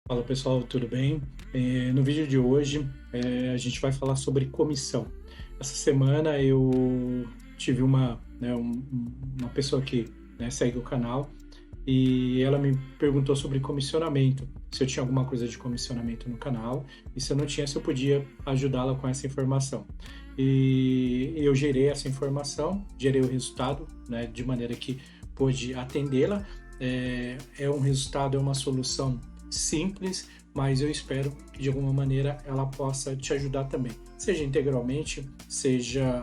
Fala pessoal, tudo bem? No vídeo de hoje a gente vai falar sobre comissão. Essa semana eu tive uma pessoa que segue o canal e ela me perguntou sobre comissionamento, se eu tinha alguma coisa de comissionamento no canal e se eu não tinha, se eu podia ajudá-la com essa informação. E eu gerei essa informação, gerei o resultado, de maneira que pôde atendê-la. É um resultado, é uma solução simples, mas eu espero que de alguma maneira ela possa te ajudar também, seja integralmente, seja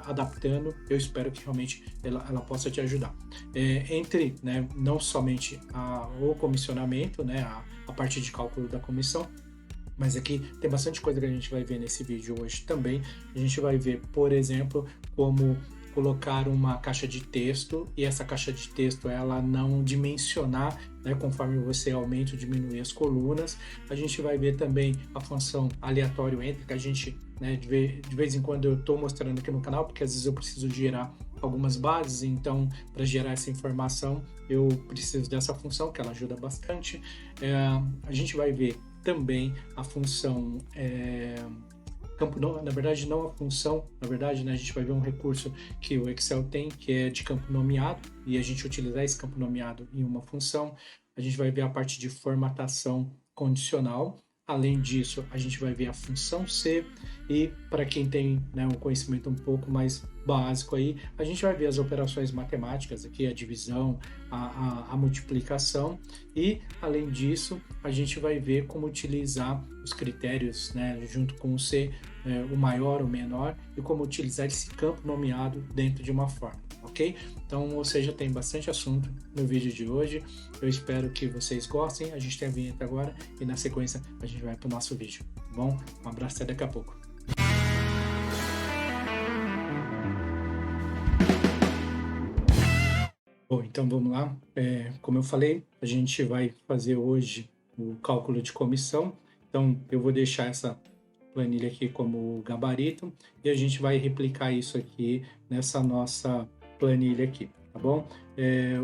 adaptando. Eu espero que realmente ela possa te ajudar. Entre não somente o comissionamento, a parte de cálculo da comissão, mas aqui tem bastante coisa que a gente vai ver nesse vídeo hoje também. A gente vai ver, por exemplo, como colocar uma caixa de texto e essa caixa de texto ela não dimensionar, conforme você aumenta ou diminui as colunas. A gente vai ver também a função aleatório entre, que a gente, de vez em quando eu estou mostrando aqui no canal, porque às vezes eu preciso gerar algumas bases, então para gerar essa informação eu preciso dessa função, que ela ajuda bastante. A gente vai ver também a função campo, não, na verdade não a função, na verdade, a gente vai ver um recurso que o Excel tem, que é de campo nomeado, e a gente utilizar esse campo nomeado em uma função. A gente vai ver a parte de formatação condicional. Além disso, a gente vai ver a função C, e para quem tem um conhecimento um pouco mais básico aí, a gente vai ver as operações matemáticas aqui, a divisão, a multiplicação, e além disso, a gente vai ver como utilizar os critérios, junto com o C, o maior, o menor, e como utilizar esse campo nomeado dentro de uma forma, ok? Então, ou seja, tem bastante assunto no vídeo de hoje. Eu espero que vocês gostem. A gente tem a vinheta agora e na sequência a gente vai para o nosso vídeo, tá bom? Um abraço, até daqui a pouco. Bom, então vamos lá. Como eu falei, a gente vai fazer hoje o cálculo de comissão. Então, eu vou deixar essa planilha aqui como gabarito e a gente vai replicar isso aqui nessa nossa planilha aqui, tá bom?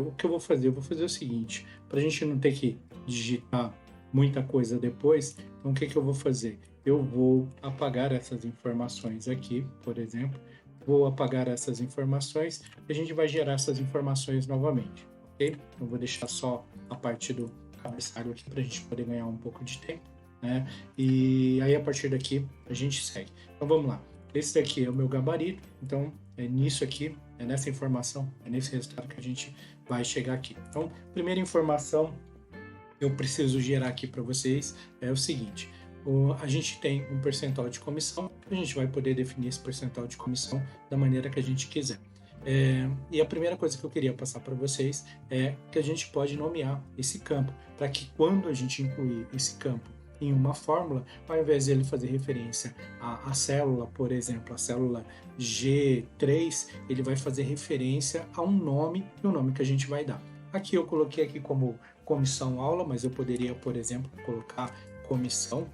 O que eu vou fazer? Eu vou fazer o seguinte, para a gente não ter que digitar muita coisa depois, então o que eu vou fazer? Eu vou apagar essas informações aqui, por exemplo, vou apagar essas informações e a gente vai gerar essas informações novamente, ok? Eu vou deixar só a parte do cabeçalho aqui para a gente poder ganhar um pouco de tempo, né? E aí a partir daqui a gente segue. Então vamos lá. Esse daqui é o meu gabarito, então é nisso aqui, é nessa informação, é nesse resultado que a gente vai chegar aqui. Então, primeira informação que eu preciso gerar aqui para vocês é o seguinte: a gente tem um percentual de comissão, a gente vai poder definir esse percentual de comissão da maneira que a gente quiser. E a primeira coisa que eu queria passar para vocês é que a gente pode nomear esse campo, para que quando a gente incluir esse campo em uma fórmula, ao invés de ele fazer referência à célula, por exemplo, a célula G3, ele vai fazer referência a um nome e o nome que a gente vai dar. Aqui eu coloquei aqui como comissão aula, mas eu poderia, por exemplo, colocar comissão.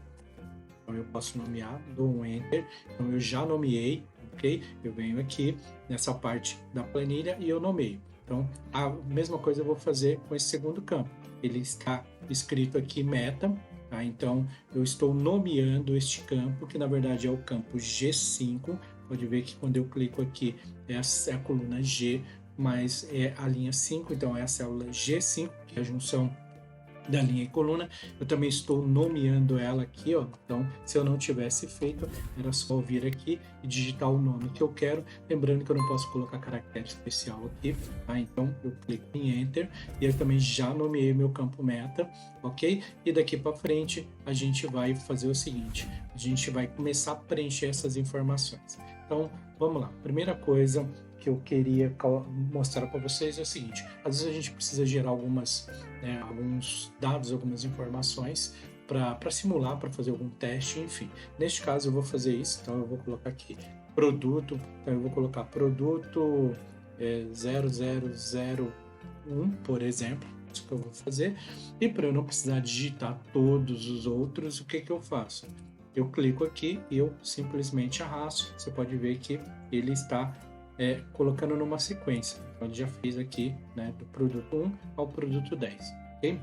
Então eu posso nomear, dou um Enter, então eu já nomeei, ok? Eu venho aqui nessa parte da planilha e eu nomeio. Então a mesma coisa eu vou fazer com esse segundo campo. Ele está escrito aqui meta, tá? Então eu estou nomeando este campo, que na verdade é o campo G5. Pode ver que quando eu clico aqui é a coluna G, mas é a linha 5, então é a célula G5, que é a junção da linha e coluna. Eu também estou nomeando ela aqui, ó. Então, se eu não tivesse feito, era só vir aqui e digitar o nome que eu quero. Lembrando que eu não posso colocar caractere especial aqui, tá? Então, eu clico em Enter e eu também já nomeei meu campo meta, ok? E daqui para frente, a gente vai fazer o seguinte: a gente vai começar a preencher essas informações. Então, vamos lá. Primeira coisa que eu queria mostrar para vocês é o seguinte: às vezes a gente precisa gerar alguns dados, algumas informações para simular, para fazer algum teste, enfim. Neste caso eu vou fazer isso, então eu vou colocar aqui produto, então eu vou colocar produto 0001, por exemplo, isso que eu vou fazer. E para eu não precisar digitar todos os outros, o que eu faço? Eu clico aqui e eu simplesmente arrasto. Você pode ver que ele está colocando numa sequência. Então, ele já fez aqui, do produto 1 ao produto 10, ok?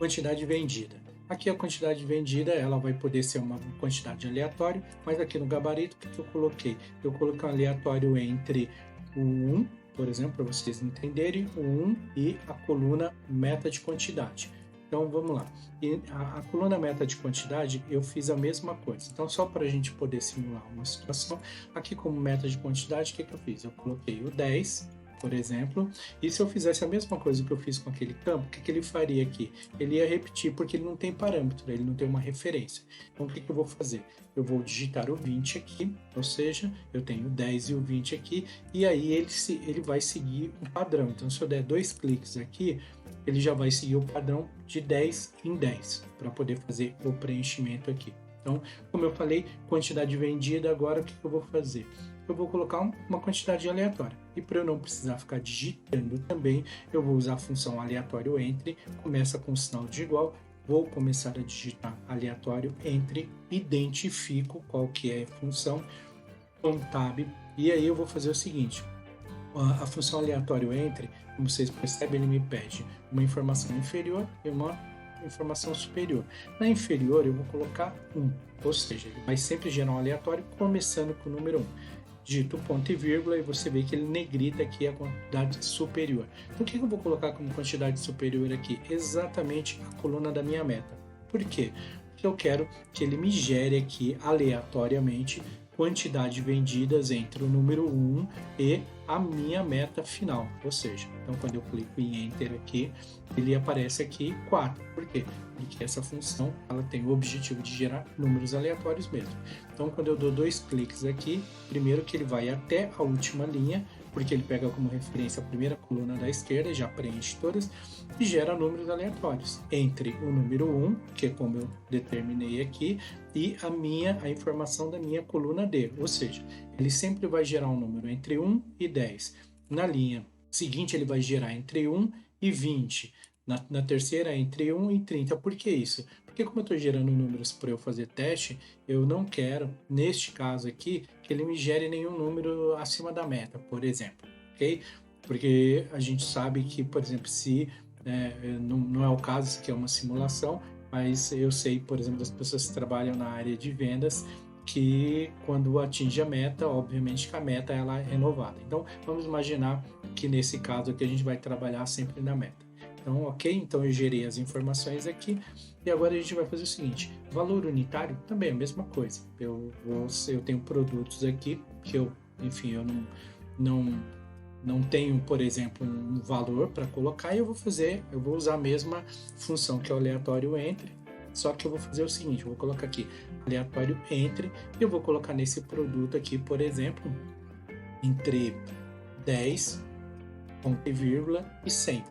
Quantidade vendida. Aqui a quantidade vendida, ela vai poder ser uma quantidade aleatória, mas aqui no gabarito, o que eu coloquei? Eu coloquei um aleatório entre o 1, por exemplo, para vocês entenderem, o 1 e a coluna meta de quantidade. Então vamos lá. E a coluna meta de quantidade, eu fiz a mesma coisa. Então, só para a gente poder simular uma situação, aqui como meta de quantidade, o que eu fiz? Eu coloquei o 10, por exemplo, e se eu fizesse a mesma coisa que eu fiz com aquele campo, o que ele faria aqui? Ele ia repetir porque ele não tem parâmetro, ele não tem uma referência. Então, o que eu vou fazer? Eu vou digitar o 20 aqui, ou seja, eu tenho o 10 e o 20 aqui, e aí ele vai seguir um padrão. Então, se eu der 2 cliques aqui, ele já vai seguir o padrão de 10 em 10, para poder fazer o preenchimento aqui. Então, como eu falei, quantidade vendida, agora o que eu vou fazer? Eu vou colocar uma quantidade aleatória. E para eu não precisar ficar digitando também, eu vou usar a função aleatório entre, começa com o sinal de igual, vou começar a digitar aleatório entre, identifico qual que é a função, com tab, e aí eu vou fazer o seguinte, a função aleatório entre, como vocês percebem, ele me pede uma informação inferior e uma informação superior. Na inferior eu vou colocar 1, ou seja, ele vai sempre gerar um aleatório começando com o número 1. Digito ponto e vírgula e você vê que ele negrita aqui a quantidade superior. Então o que eu vou colocar como quantidade superior aqui? Exatamente a coluna da minha meta. Por quê? Porque eu quero que ele me gere aqui aleatoriamente quantidade vendidas entre o número 1 e a minha meta final, ou seja, então quando eu clico em Enter aqui, ele aparece aqui 4, por quê? Porque essa função ela tem o objetivo de gerar números aleatórios mesmo. Então quando eu dou 2 cliques aqui, primeiro que ele vai até a última linha, porque ele pega como referência a primeira coluna da esquerda, já preenche todas, e gera números aleatórios entre o número 1, que é como eu determinei aqui, e a informação da minha coluna D, ou seja, ele sempre vai gerar um número entre 1 e 10. Na linha seguinte, ele vai gerar entre 1 e 20. Na terceira, entre 1 e 30. Por que isso? Porque como eu estou gerando números para eu fazer teste, eu não quero, neste caso aqui, que ele me gere nenhum número acima da meta, por exemplo. Ok? Porque a gente sabe que, por exemplo, se não é o caso, isso aqui é uma simulação, mas eu sei, por exemplo, das pessoas que trabalham na área de vendas, que quando atinge a meta, obviamente que a meta ela é renovada. Então, vamos imaginar que nesse caso aqui a gente vai trabalhar sempre na meta. Então, ok? Então eu gerei as informações aqui e agora a gente vai fazer o seguinte, valor unitário também é a mesma coisa. Eu tenho produtos aqui que eu não tenho, por exemplo, um valor para colocar e eu vou usar a mesma função que é o aleatório entre, só que eu vou fazer o seguinte, eu vou colocar aqui aleatório entre e eu vou colocar nesse produto aqui, por exemplo, entre 10, ponto e vírgula e 100.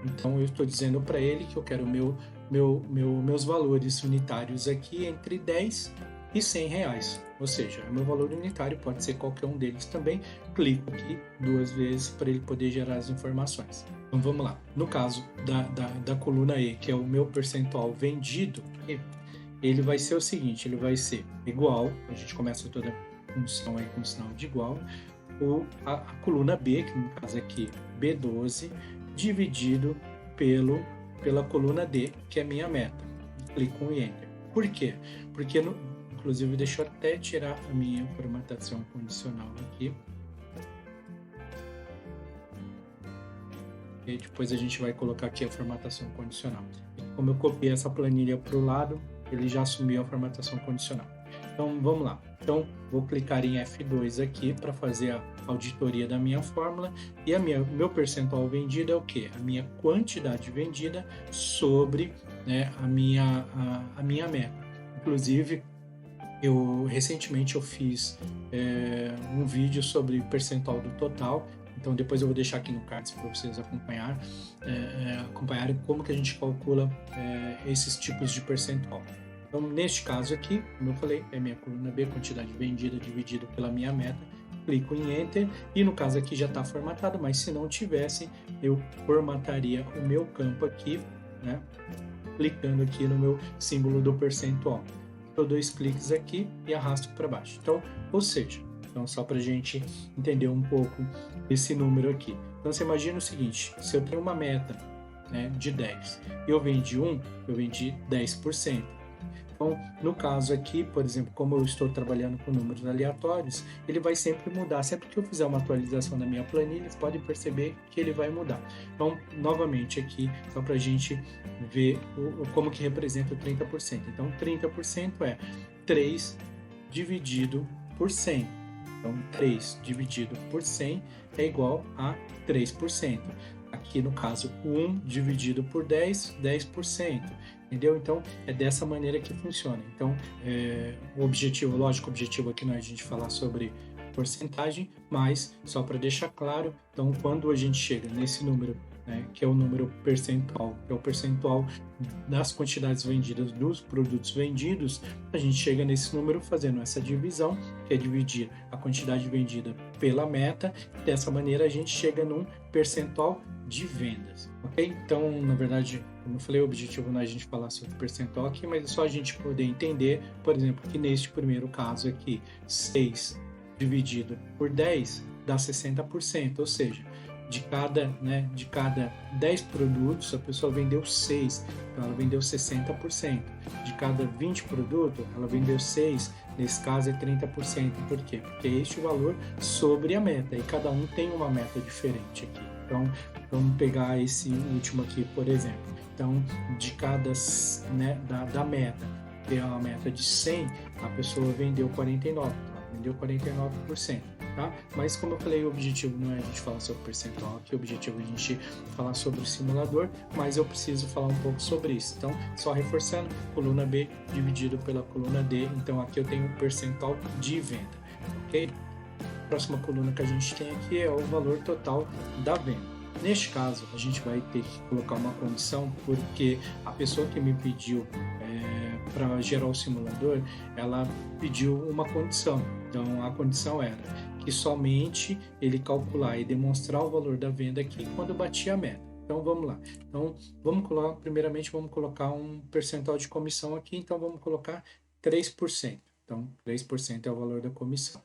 Então eu estou dizendo para ele que eu quero meus valores unitários aqui entre 10 e 100 reais. Ou seja, o meu valor unitário pode ser qualquer um deles também. Clico aqui 2 vezes para ele poder gerar as informações. Então vamos lá. No caso da coluna E, que é o meu percentual vendido, ele vai ser o seguinte, ele vai ser igual, a gente começa toda a função aí com sinal de igual, a coluna B, que no caso aqui B12, dividido pela coluna D, que é a minha meta. Clico em Enter. Por quê? Porque, inclusive, deixa eu até tirar a minha formatação condicional aqui. E depois a gente vai colocar aqui a formatação condicional. Como eu copiei essa planilha para o lado, ele já assumiu a formatação condicional. Então, vamos lá. Então, vou clicar em F2 aqui para fazer a auditoria da minha fórmula e meu percentual vendido é o quê? A minha quantidade vendida sobre, né, a minha meta. Inclusive, recentemente eu fiz um vídeo sobre percentual do total, então depois eu vou deixar aqui no card para vocês acompanharem como que a gente calcula esses tipos de percentual. Então, neste caso aqui, como eu falei, é minha coluna B, quantidade vendida dividido pela minha meta, clico em Enter e no caso aqui já está formatado, mas se não tivesse, eu formataria o meu campo aqui, né, clicando aqui no meu símbolo do percentual. Dou 2 cliques aqui e arrasto para baixo. Então, ou seja, só para a gente entender um pouco esse número aqui. Então, você imagina o seguinte, se eu tenho uma meta né, de 10. Eu vendi 1, eu vendi 10%. Então, no caso aqui, por exemplo, como eu estou trabalhando com números aleatórios, ele vai sempre mudar. Sempre que eu fizer uma atualização da minha planilha, vocês podem perceber que ele vai mudar. Então, novamente aqui, só para a gente ver como que representa o 30%. Então, 30% é 3 dividido por 100. Então, 3 dividido por 100 é igual a 3%. Aqui, no caso, 1 dividido por 10, 10%. Entendeu? Então, é dessa maneira que funciona. Então, o objetivo, lógico, o objetivo aqui não é a gente falar sobre porcentagem, mas só para deixar claro, então, quando a gente chega nesse número, né, que é o número percentual, que é o percentual das quantidades vendidas, dos produtos vendidos, a gente chega nesse número fazendo essa divisão, que é dividir a quantidade vendida pela meta, dessa maneira a gente chega num percentual de vendas, ok? Então, na verdade, como eu falei, o objetivo não é a gente falar sobre percentual aqui, mas é só a gente poder entender, por exemplo, que neste primeiro caso aqui, 6 dividido por 10 dá 60%, ou seja, de cada 10 produtos, a pessoa vendeu 6, então ela vendeu 60%. De cada 20 produtos, ela vendeu 6, nesse caso é 30%. Por quê? Porque este é o valor sobre a meta, e cada um tem uma meta diferente aqui. Então, vamos pegar esse último aqui, por exemplo. Então, de cada, né, da meta, que é uma meta de 100, a pessoa vendeu 49, vendeu 49%. Tá? Mas como eu falei, o objetivo não é a gente falar sobre percentual aqui, o objetivo é a gente falar sobre o simulador, mas eu preciso falar um pouco sobre isso. Então, só reforçando, coluna B dividido pela coluna D, então aqui eu tenho o percentual de venda, ok? A próxima coluna que a gente tem aqui é o valor total da venda. Neste caso, a gente vai ter que colocar uma condição, porque a pessoa que me pediu para gerar o simulador, ela pediu uma condição. Então, a condição era que somente ele calcular e demonstrar o valor da venda aqui quando batia a meta. Então, vamos lá. Então, primeiramente, vamos colocar um percentual de comissão aqui. Então, vamos colocar 3%. Então, 3% é o valor da comissão.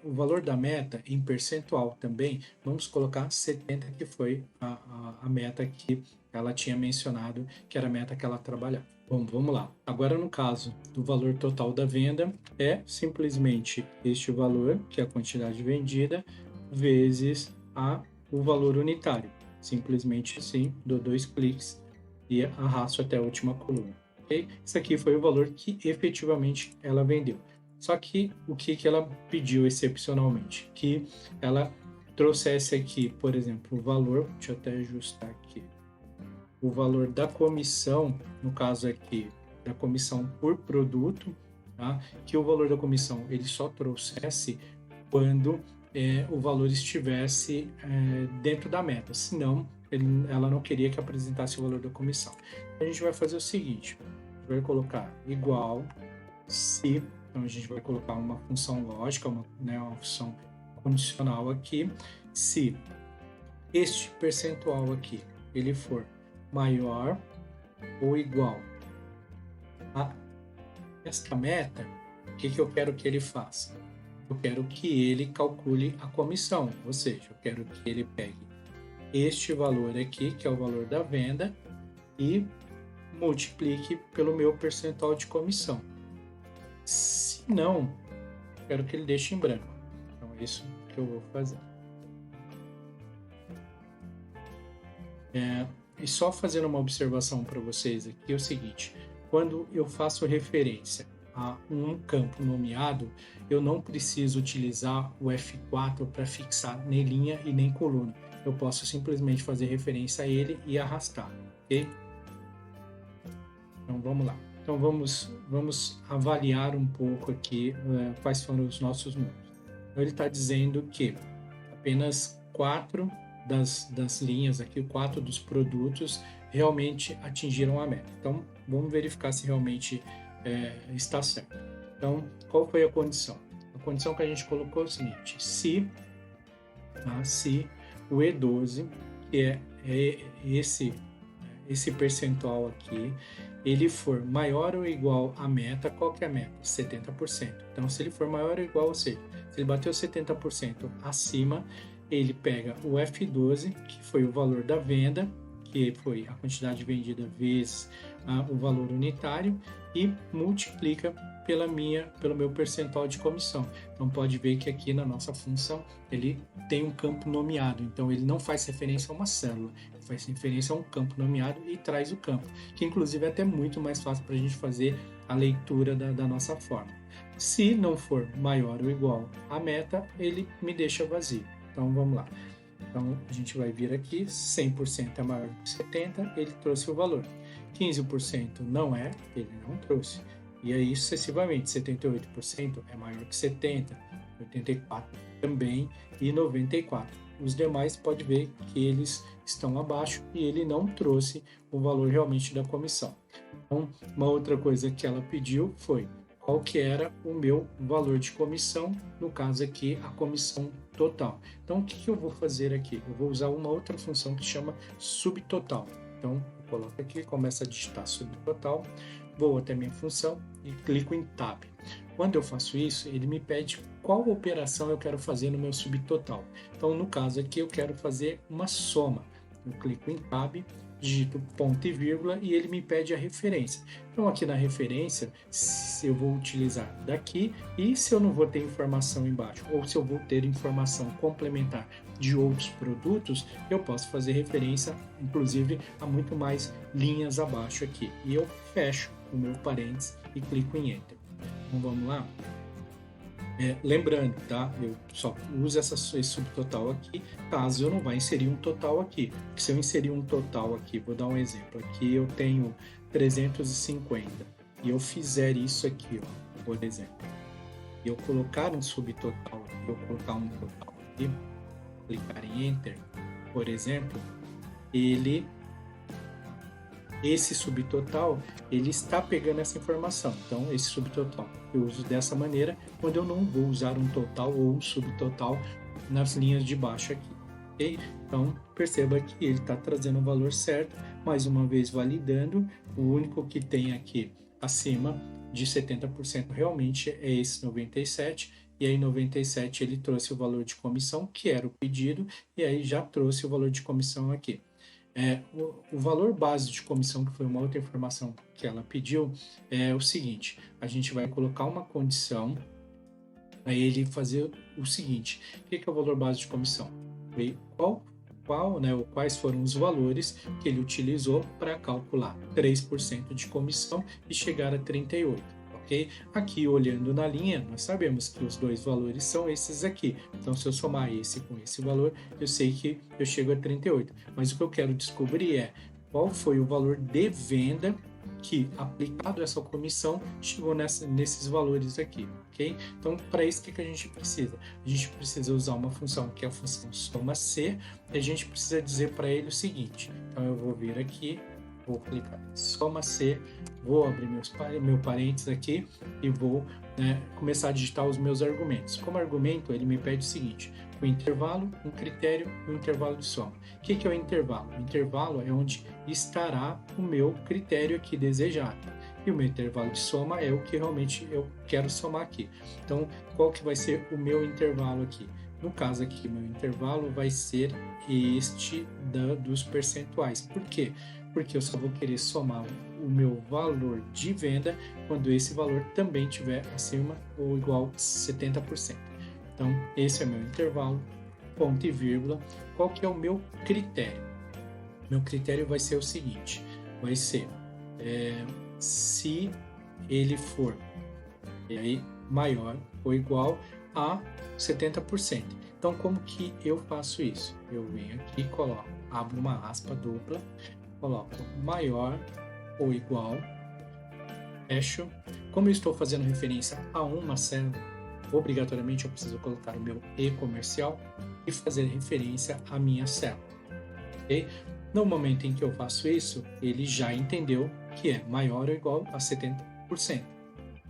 O valor da meta em percentual também, vamos colocar 70%, que foi a meta que ela tinha mencionado, que era a meta que ela trabalhava. Bom, vamos lá. Agora, no caso do valor total da venda, é simplesmente este valor, que é a quantidade vendida, vezes o valor unitário. Simplesmente assim, dou 2 cliques e arrasto até a última coluna. Okay? Isso aqui foi o valor que efetivamente ela vendeu. Só que o que ela pediu excepcionalmente? Que ela trouxesse aqui, por exemplo, o valor, deixa eu até ajustar aqui, o valor da comissão, no caso aqui, da comissão por produto, tá? Que o valor da comissão ele só trouxesse quando o valor estivesse dentro da meta, senão ela não queria que apresentasse o valor da comissão. A gente vai fazer o seguinte, a gente vai colocar igual se, então a gente vai colocar uma função lógica, uma função condicional aqui, se este percentual aqui ele for maior ou igual a esta meta, o que eu quero que ele faça? Eu quero que ele calcule a comissão, ou seja, eu quero que ele pegue este valor aqui, que é o valor da venda, e multiplique pelo meu percentual de comissão. Se não, eu quero que ele deixe em branco. Então é isso que eu vou fazer. E só fazendo uma observação para vocês aqui é o seguinte, quando eu faço referência a um campo nomeado, eu não preciso utilizar o F4 para fixar nem linha e nem coluna. Eu posso simplesmente fazer referência a ele e arrastar, ok? Então vamos lá. Então vamos avaliar um pouco aqui quais foram os nossos números. Então, ele está dizendo que apenas 4 das linhas aqui, 4 dos produtos realmente atingiram a meta. Então, vamos verificar se realmente está certo. Então, qual foi a condição? A condição que a gente colocou é o seguinte, se o E12, que é esse percentual aqui, ele for maior ou igual à meta, qual que é a meta? 70%. Então, se ele for maior ou igual, ou seja, se ele bateu 70% acima, ele pega o F12, que foi o valor da venda, que foi a quantidade vendida vezes o valor unitário, e multiplica pelo meu percentual de comissão. Então pode ver que aqui na nossa função ele tem um campo nomeado, então ele não faz referência a uma célula, ele faz referência a um campo nomeado e traz o campo, que inclusive é até muito mais fácil para a gente fazer a leitura da nossa forma. Se não for maior ou igual à meta, ele me deixa vazio. Então vamos lá. Então a gente vai vir aqui, 100% é maior que 70%, ele trouxe o valor. 15% não é, ele não trouxe. E aí sucessivamente, 78% é maior que 70%, 84% também e 94%. Os demais pode ver que eles estão abaixo e ele não trouxe o valor realmente da comissão. Então, uma outra coisa que ela pediu foi qual que era o meu valor de comissão, no caso aqui a comissão total. Então o que eu vou fazer aqui? Eu vou usar uma outra função que chama subtotal. Então eu coloco aqui, começo a digitar subtotal, vou até minha função e clico em Tab. Quando eu faço isso, ele me pede qual operação eu quero fazer no meu subtotal. Então no caso aqui eu quero fazer uma soma. Eu clico em Tab, digito ponto e vírgula e ele me pede a referência. Então aqui na referência, se eu vou utilizar daqui, e se eu não vou ter informação embaixo, ou se eu vou ter informação complementar de outros produtos, eu posso fazer referência, inclusive, a muito mais linhas abaixo aqui. E eu fecho o meu parênteses e clico em Enter. Então vamos lá? Lembrando, tá? Eu só uso esse subtotal aqui caso eu não vá inserir um total aqui. Porque se eu inserir um total aqui, vou dar um exemplo. Aqui eu tenho 350 e eu fizer isso aqui, ó, por exemplo. E eu colocar um subtotal, eu colocar um total aqui, clicar em Enter, por exemplo, esse subtotal, ele está pegando essa informação. Então, esse subtotal eu uso dessa maneira quando eu não vou usar um total ou um subtotal nas linhas de baixo aqui. Okay? Então, perceba que ele está trazendo o valor certo, mais uma vez validando. O único que tem aqui acima de 70% realmente é esse 97%. E aí 97 ele trouxe o valor de comissão, que era o pedido, e aí já trouxe o valor de comissão aqui. O valor base de comissão, que foi uma outra informação que ela pediu, é o seguinte: a gente vai colocar uma condição para ele fazer o seguinte. O que é o valor base de comissão? Quais foram os valores que ele utilizou para calcular 3% de comissão e chegar a 38%. Okay? Aqui, olhando na linha, nós sabemos que os dois valores são esses aqui. Então, se eu somar esse com esse valor, eu sei que eu chego a 38. Mas o que eu quero descobrir é qual foi o valor de venda que, aplicado essa comissão, chegou nesses valores aqui. Okay? Então, para isso, o que a gente precisa? A gente precisa usar uma função que é a função soma-c, e a gente precisa dizer para ele o seguinte. Então, eu vou vir aqui, vou clicar em soma-c, vou abrir meu parênteses aqui e vou começar a digitar os meus argumentos. Como argumento, ele me pede o seguinte: um intervalo, um critério e um intervalo de soma. O que é o intervalo? O intervalo é onde estará o meu critério aqui desejado. E o meu intervalo de soma é o que realmente eu quero somar aqui. Então, qual que vai ser o meu intervalo aqui? No caso aqui, meu intervalo vai ser este dos percentuais. Por quê? Porque eu só vou querer somar o meu valor de venda quando esse valor também estiver acima ou igual a 70%. Então, esse é meu intervalo, ponto e vírgula. Qual que é o meu critério? Meu critério vai ser o seguinte, vai ser se ele for maior ou igual a 70%. Então, como que eu faço isso? Eu venho aqui, abro uma aspa dupla, coloco maior ou igual, fecho. Como eu estou fazendo referência a uma célula, obrigatoriamente eu preciso colocar o meu E comercial e fazer referência à minha célula. Okay? No momento em que eu faço isso, ele já entendeu que é maior ou igual a 70%.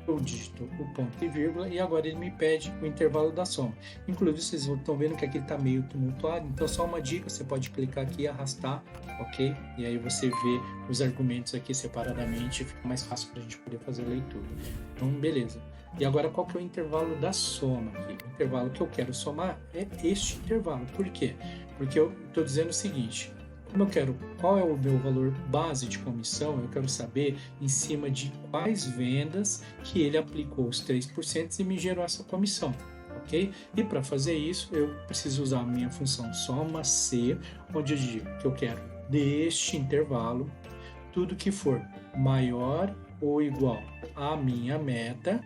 Eu digito o ponto e vírgula e agora ele me pede o intervalo da soma. Inclusive, vocês estão vendo que aqui está meio tumultuado, então só uma dica, você pode clicar aqui e arrastar, ok? E aí você vê os argumentos aqui separadamente, fica mais fácil para a gente poder fazer a leitura. Então, beleza. E agora, qual que é o intervalo da soma aqui? O intervalo que eu quero somar é este intervalo. Por quê? Porque eu estou dizendo o seguinte: Como eu quero, qual é o meu valor base de comissão, eu quero saber em cima de quais vendas que ele aplicou os 3% e me gerou essa comissão, ok? E para fazer isso, eu preciso usar a minha função soma C, onde eu digo que eu quero deste intervalo, tudo que for maior ou igual à minha meta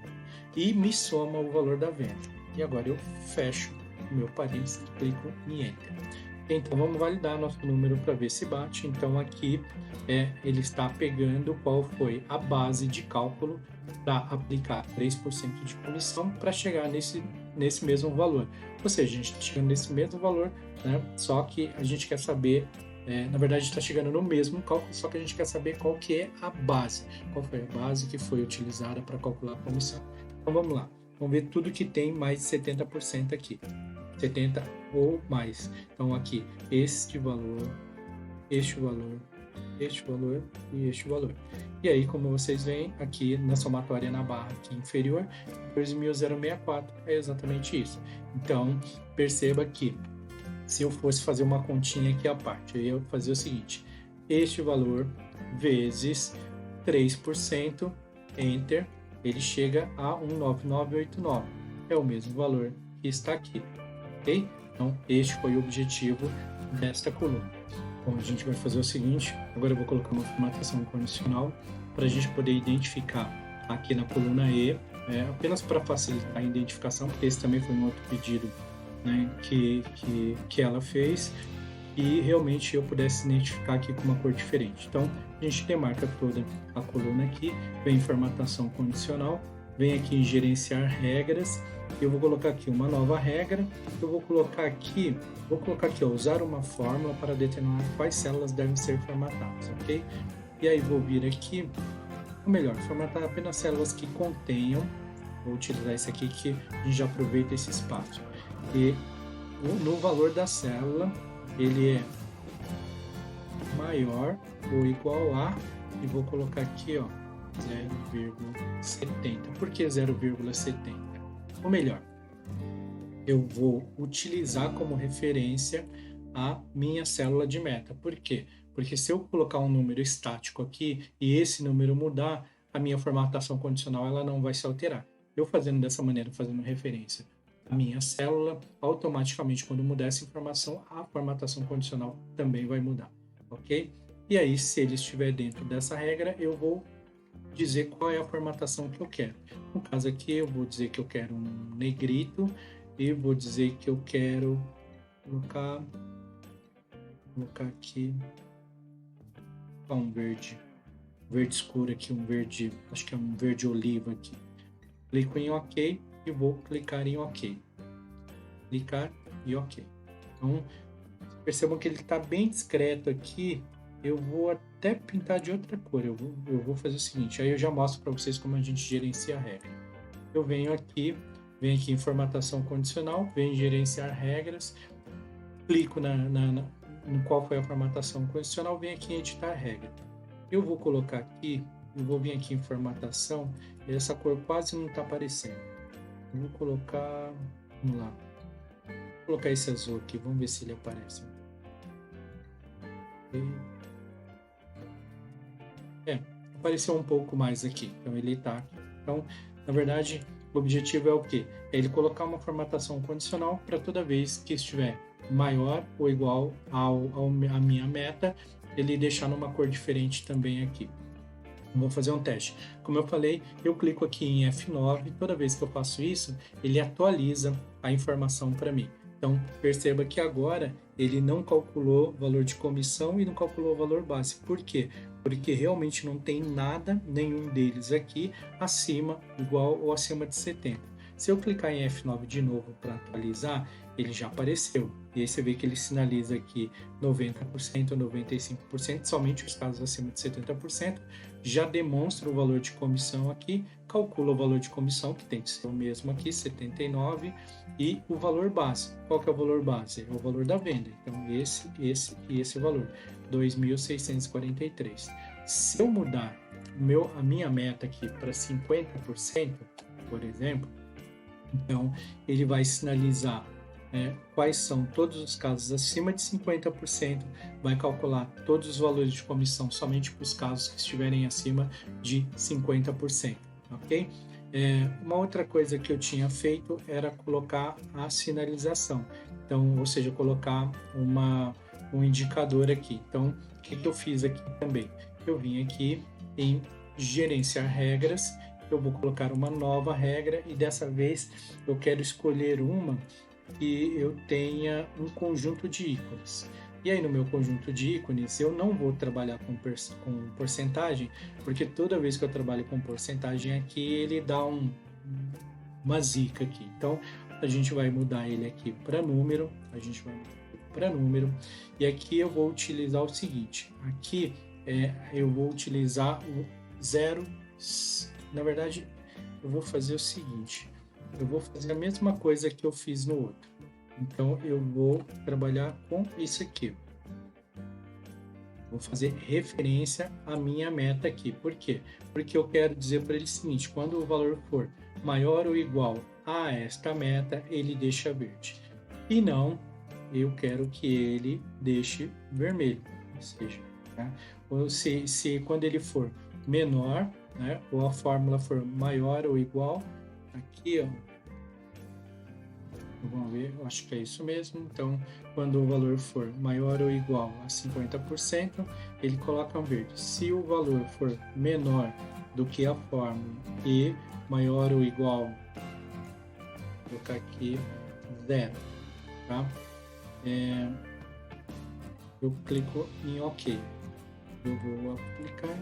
e me soma o valor da venda. E agora eu fecho o meu parênteses e clico em Enter. Então vamos validar nosso número para ver se bate. Então aqui ele está pegando qual foi a base de cálculo para aplicar 3% de comissão para chegar nesse mesmo valor. Ou seja, a gente está chegando nesse mesmo valor, né? Só que a gente quer saber, na verdade está chegando no mesmo cálculo, só que a gente quer saber qual que é a base. Qual foi a base que foi utilizada para calcular a comissão. Então vamos lá, vamos ver tudo que tem mais de 70% aqui. 70 ou mais. Então aqui, este valor, este valor, este valor e este valor. E aí, como vocês veem, aqui na somatória na barra aqui inferior, 2.064 é exatamente isso. Então, perceba que se eu fosse fazer uma continha aqui à parte, eu ia fazer o seguinte, este valor vezes 3%, Enter, ele chega a 19989. É o mesmo valor que está aqui. Ok? Então, este foi o objetivo desta coluna. Então, a gente vai fazer o seguinte, agora eu vou colocar uma formatação condicional para a gente poder identificar aqui na coluna E, apenas para facilitar a identificação, porque esse também foi um outro pedido, né, que ela fez, e realmente eu pudesse identificar aqui com uma cor diferente. Então, a gente demarca toda a coluna aqui, vem em formatação condicional, vem aqui em gerenciar regras. Eu vou colocar aqui uma nova regra, eu vou colocar aqui, usar uma fórmula para determinar quais células devem ser formatadas, ok? E aí vou vir aqui, ou melhor, formatar apenas células que contenham, vou utilizar esse aqui que a gente já aproveita esse espaço. E no valor da célula, ele é maior ou igual a, e vou colocar aqui, ó, 0,70. Por que 0,70? Ou melhor, eu vou utilizar como referência a minha célula de meta. Por quê? Porque se eu colocar um número estático aqui e esse número mudar, a minha formatação condicional ela não vai se alterar. Eu fazendo dessa maneira, fazendo referência à minha célula, automaticamente quando mudar essa informação, a formatação condicional também vai mudar, ok? E aí, se ele estiver dentro dessa regra, eu vou dizer qual é a formatação que eu quero. No caso aqui, eu vou dizer que eu quero um negrito e vou dizer que eu quero colocar aqui um verde escuro aqui, um verde, acho que é um verde oliva aqui. Clico em OK e vou clicar em OK. Clicar e OK. Então, percebam que ele está bem discreto aqui. Eu vou até pintar de outra cor. Eu vou fazer o seguinte, aí eu já mostro para vocês como a gente gerencia a regra. Eu venho aqui em formatação condicional, venho em gerenciar regras, clico no qual foi a formatação condicional, venho aqui em editar regra. Eu vou colocar aqui, eu vou vir aqui em formatação, e essa cor quase não está aparecendo. Eu vou colocar, vamos lá, vou colocar esse azul aqui, vamos ver se ele aparece. Apareceu um pouco mais aqui, então ele está aqui. Então, na verdade, o objetivo é o quê? É ele colocar uma formatação condicional para toda vez que estiver maior ou igual à minha meta, ele deixar numa cor diferente também aqui. Vou fazer um teste. Como eu falei, eu clico aqui em F9, toda vez que eu faço isso, ele atualiza a informação para mim. Então, perceba que agora ele não calculou valor de comissão e não calculou valor base. Por quê? Porque realmente não tem nada, nenhum deles aqui, acima, igual ou acima de 70. Se eu clicar em F9 de novo para atualizar, ele já apareceu. E aí você vê que ele sinaliza aqui 90%, 95%, somente os casos acima de 70%, já demonstra o valor de comissão aqui, calcula o valor de comissão, que tem que ser o mesmo aqui, 79, e o valor base. Qual que é o valor base? É o valor da venda. Então, esse e esse valor, 2.643. Se eu mudar a minha meta aqui para 50%, por exemplo, então ele vai sinalizar quais são todos os casos acima de 50%, vai calcular todos os valores de comissão somente para os casos que estiverem acima de 50%, ok? Uma outra coisa que eu tinha feito era colocar a sinalização, então, ou seja, colocar um indicador aqui. Então, o que eu fiz aqui também? Eu vim aqui em gerenciar regras, eu vou colocar uma nova regra e dessa vez eu quero escolher uma que eu tenha um conjunto de ícones. E aí no meu conjunto de ícones eu não vou trabalhar com porcentagem, porque toda vez que eu trabalho com porcentagem aqui ele dá uma zica aqui. Então a gente vai mudar ele aqui para número, e aqui eu vou utilizar o seguinte, aqui eu vou utilizar o zero, na verdade eu vou fazer o seguinte, eu vou fazer a mesma coisa que eu fiz no outro. Então, eu vou trabalhar com isso aqui. Vou fazer referência à minha meta aqui. Por quê? Porque eu quero dizer para ele o seguinte, quando o valor for maior ou igual a esta meta, ele deixa verde. E não, eu quero que ele deixe vermelho. Ou seja, né? Ou se quando ele for menor, né, ou a fórmula for maior ou igual, aqui, ó, vamos ver, eu acho que é isso mesmo. Então, quando o valor for maior ou igual a 50%, ele coloca um verde. Se o valor for menor do que a fórmula e maior ou igual, vou colocar aqui 0, tá? Eu clico em OK. Eu vou aplicar,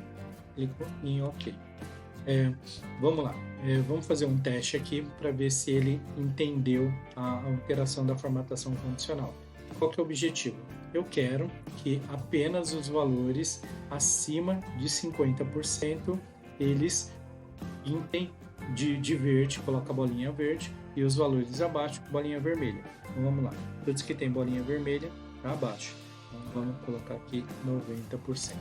clico em OK. Vamos lá, vamos fazer um teste aqui para ver se ele entendeu a alteração da formatação condicional. Qual que é o objetivo? Eu quero que apenas os valores acima de 50% eles pintem de verde, coloca a bolinha verde, e os valores abaixo, bolinha vermelha. Então vamos lá, todos que tem bolinha vermelha, tá abaixo. Então vamos colocar aqui 90%.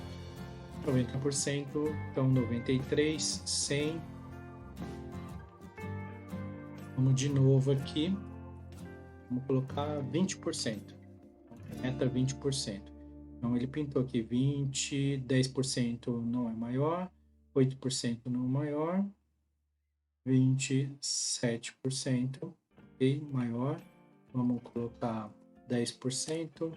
90%, então 93, 100. Vamos de novo aqui. Vamos colocar 20%. Meta 20%. Então ele pintou aqui 20, 10% não é maior, 8% não é maior, 27%, ok, maior. Vamos colocar 10%.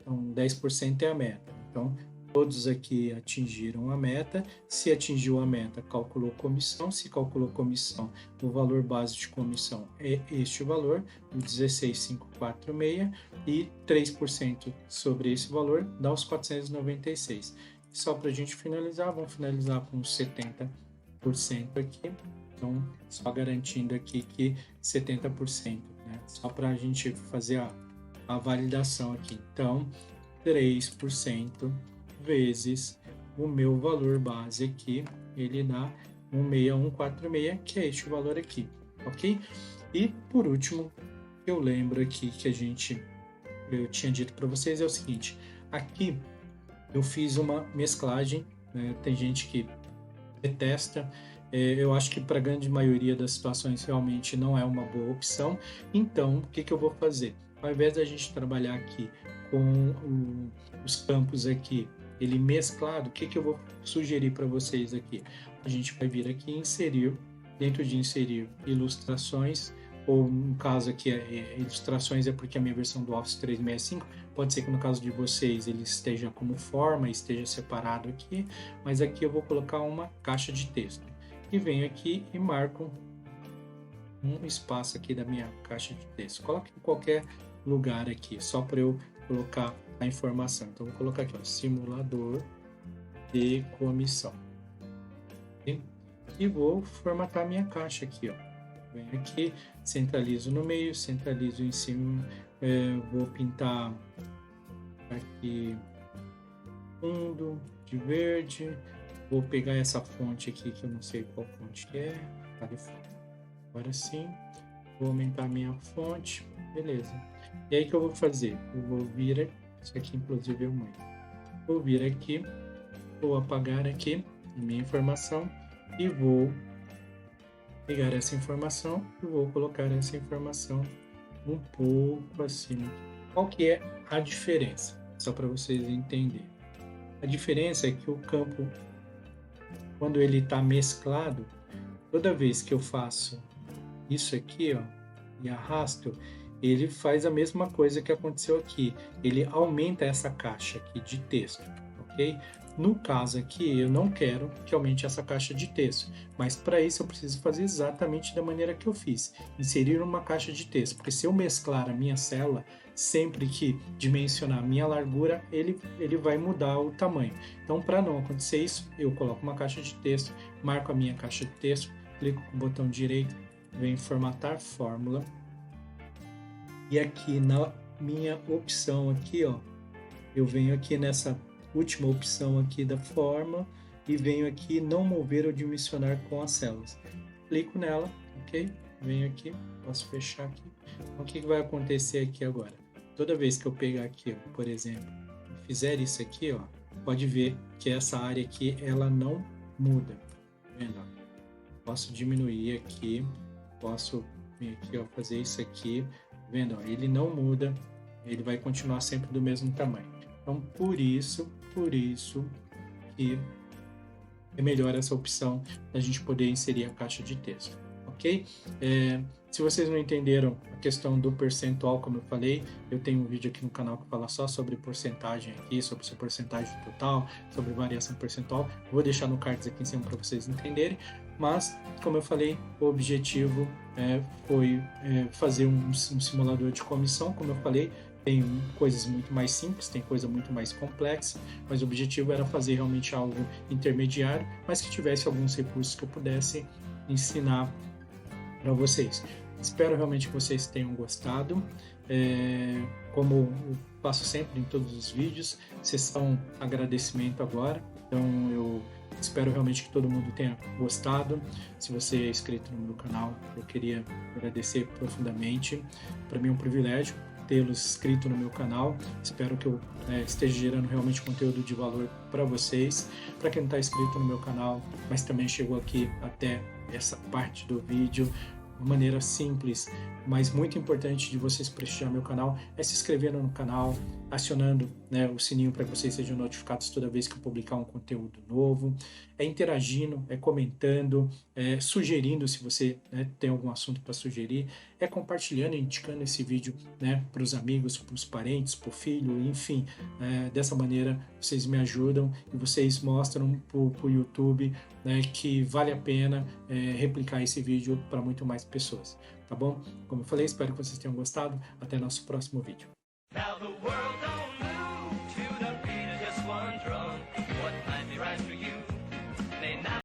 Então 10% é a meta. Então todos aqui atingiram a meta. Se atingiu a meta, calculou comissão. Se calculou comissão, o valor base de comissão é este valor, 16.546, e 3% sobre esse valor dá os 496. Só para a gente finalizar, vamos finalizar com 70% aqui. Então, só garantindo aqui que 70%, né? Só para a gente fazer a validação aqui. Então, 3% vezes o meu valor base aqui, ele dá 16146, que é este valor aqui, ok? E por último, eu lembro aqui que eu tinha dito para vocês é o seguinte, aqui eu fiz uma mesclagem, né? Tem gente que detesta, eu acho que para a grande maioria das situações realmente não é uma boa opção, então o que eu vou fazer? Ao invés da gente trabalhar aqui com os campos aqui, ele mesclado, o que eu vou sugerir para vocês aqui? A gente vai vir aqui em inserir, dentro de inserir ilustrações, ou no caso aqui, ilustrações é porque a minha versão do Office 365, pode ser que no caso de vocês ele esteja como forma, esteja separado aqui, mas aqui eu vou colocar uma caixa de texto. E venho aqui e marco um espaço aqui da minha caixa de texto. Coloque em qualquer lugar aqui, só para eu colocar a informação. Então, vou colocar aqui, ó, simulador de comissão. Okay? E vou formatar minha caixa aqui, ó. Venho aqui, centralizo no meio, centralizo em cima, vou pintar aqui fundo de verde, vou pegar essa fonte aqui, que eu não sei qual fonte que é, agora sim, vou aumentar a minha fonte, beleza. E aí o que eu vou fazer? Eu vou vir, isso aqui inclusive é muito, vou vir aqui, vou apagar aqui a minha informação e vou pegar essa informação e vou colocar essa informação um pouco acima. Qual que é a diferença? Só para vocês entenderem. A diferença é que o campo, quando ele está mesclado, toda vez que eu faço isso aqui, ó, e arrasto, ele faz a mesma coisa que aconteceu aqui. Ele aumenta essa caixa aqui de texto, ok? No caso aqui, eu não quero que aumente essa caixa de texto, mas para isso eu preciso fazer exatamente da maneira que eu fiz, inserir uma caixa de texto, porque se eu mesclar a minha célula, sempre que dimensionar a minha largura, ele vai mudar o tamanho. Então, para não acontecer isso, eu coloco uma caixa de texto, marco a minha caixa de texto, clico com o botão direito, venho em formatar fórmula, e aqui na minha opção aqui, ó, eu venho aqui nessa última opção aqui da forma e venho aqui não mover ou dimensionar com as células. Clico nela, ok? Venho aqui, posso fechar aqui. Então, o que vai acontecer aqui agora? Toda vez que eu pegar aqui, ó, por exemplo, e fizer isso aqui, ó, pode ver que essa área aqui, ela não muda. Tá vendo? Posso diminuir aqui, posso vir aqui, ó, fazer isso aqui, tá vendo? Ó, ele não muda, ele vai continuar sempre do mesmo tamanho. Então, por isso que é melhor essa opção da gente poder inserir a caixa de texto, ok? Se vocês não entenderam a questão do percentual, como eu falei, eu tenho um vídeo aqui no canal que fala só sobre porcentagem aqui, sobre essa porcentagem total, sobre variação percentual. Vou deixar no cards aqui em cima para vocês entenderem, mas, como eu falei, o objetivo foi fazer um simulador de comissão, como eu falei. Tem coisas muito mais simples, tem coisa muito mais complexa, mas o objetivo era fazer realmente algo intermediário, mas que tivesse alguns recursos que eu pudesse ensinar para vocês. Espero realmente que vocês tenham gostado. Como eu faço sempre em todos os vídeos, sessão agradecimento agora, então eu espero realmente que todo mundo tenha gostado. Se você é inscrito no meu canal, eu queria agradecer profundamente. Para mim é um privilégio tê-los inscrito no meu canal. Espero que eu esteja gerando realmente conteúdo de valor para vocês. Para quem não está inscrito no meu canal, mas também chegou aqui até essa parte do vídeo, uma maneira simples, mas muito importante de vocês prestigiar meu canal é se inscrevendo no canal, acionando o sininho para que vocês sejam notificados toda vez que eu publicar um conteúdo novo, interagindo, comentando, sugerindo se você tem algum assunto para sugerir, compartilhando e indicando esse vídeo para os amigos, para os parentes, para o filho, enfim. Dessa maneira vocês me ajudam e vocês mostram para o YouTube que vale a pena replicar esse vídeo para muito mais pessoas, tá bom? Como eu falei, espero que vocês tenham gostado. Até nosso próximo vídeo. Now the world